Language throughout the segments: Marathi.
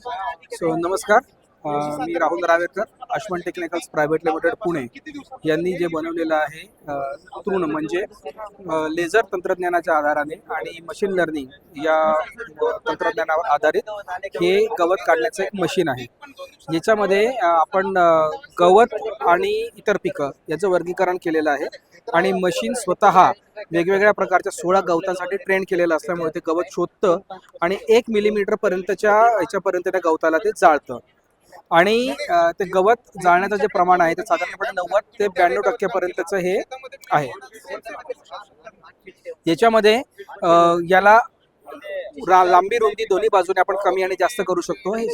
नमस्कार. मी Rahul Ravekar, Ashwan technicals private limited Pune यांनी जे बनवलेलं आहे तृण म्हणजे लेझर तंत्रज्ञानाच्या आधाराने आणि मशीन लर्निंग या तंत्रज्ञानावर आधारित हे गवत काढण्याचं एक मशीन आहे. याच्यामध्ये आपण गवत आणि इतर पिकं याचं वर्गीकरण केलेलं आहे आणि मशीन स्वतः वेगवेगळ्या प्रकारच्या 16 गवतांसाठी ट्रेन केलेलं असल्यामुळे ते गवत शोधतं आणि 1 मिलीमीटर पर्यंतच्या याच्यापर्यंत त्या गवताला ते जाळतं आणि ते गवत जाळण्याचं जे प्रमाण आहे ते साधारणपणे 90 ते 92% पर्यंतचं हे आहे. याच्यामध्ये याला लांबी रुंदी दोन्ही बाजूने आपण कमी आणि जास्त करू शकतो. हे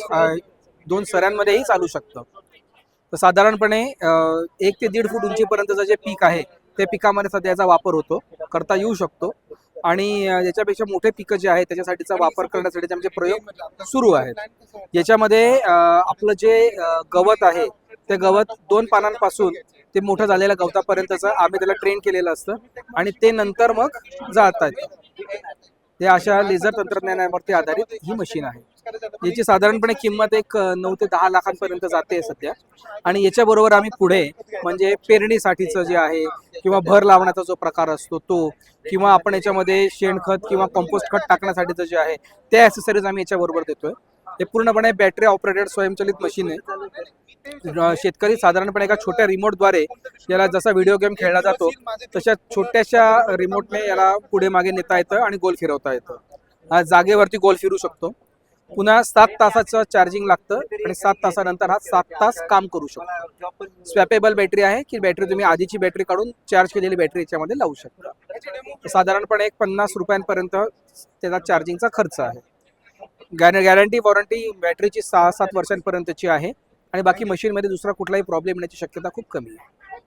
2 सऱ्यांमध्येही चालू शकतं. तर साधारणपणे 1 ते 1.5 फूट उंचीपर्यंतचं जे पीक आहे त्या पिकामध्ये सध्या याचा वापर करता येऊ शकतो आणि याच्यापेक्षा मोठे पिकं जे आहेत त्याच्यासाठीचा वापर करण्यासाठी आमचे प्रयोग सुरू आहेत. याच्यामध्ये आपलं जे गवत आहे ते गवत 2 पानांपासून ते मोठं झालेल्या गवतापर्यंतचं आम्ही त्याला ट्रेन केलेलं असतं आणि ते नंतर मग जाळतात. हे अशा लेझर तंत्रज्ञानावरती आधारित ही मशीन आहे. याची साधारणपणे किंमत एक 9 ते 10 लाखांपर्यंत जाते सध्या आणि याच्याबरोबर आम्ही पुढे म्हणजे पेरणीसाठीचं जे आहे किंवा भर लावण्याचा जो प्रकार असतो तो किंवा आपण याच्यामध्ये शेणखत किंवा कंपोस्ट खत टाकण्यासाठीचं जे आहे ते ॲक्सेसरीज आम्ही याच्याबरोबर देतोय. हे पूर्णपणे बॅटरी ऑपरेटेड स्वयंचलित मशीन आहे. शेतकरी साधारणपणे एका छोट्या रिमोटद्वारे याला जसा व्हिडिओ गेम खेळला जातो तशा छोट्याशा रिमोटने याला पुढे मागे नेता येतं आणि गोल फिरवता येतं. हा जागेवरती गोल फिरू शकतो. पुन्हा 7 तासाचं चार्जिंग लागतं आणि 7 तासानंतर हा 7 तास काम करू शकतो. स्वॅपेबल बॅटरी आहे की बॅटरी तुम्ही आधीची बॅटरी काढून चार्ज केलेली बॅटरी याच्यामध्ये लावू शकता. साधारणपणे एक 50 रुपयांपर्यंत त्याचा चार्जिंगचा खर्च आहे. गॅरंटी वॉरंटी बॅटरीची 6-7 वर्षांपर्यंतची आहे आणि बाकी मशीनमध्ये दुसरा कुठलाही प्रॉब्लेम येण्याची शक्यता खूप कमी आहे.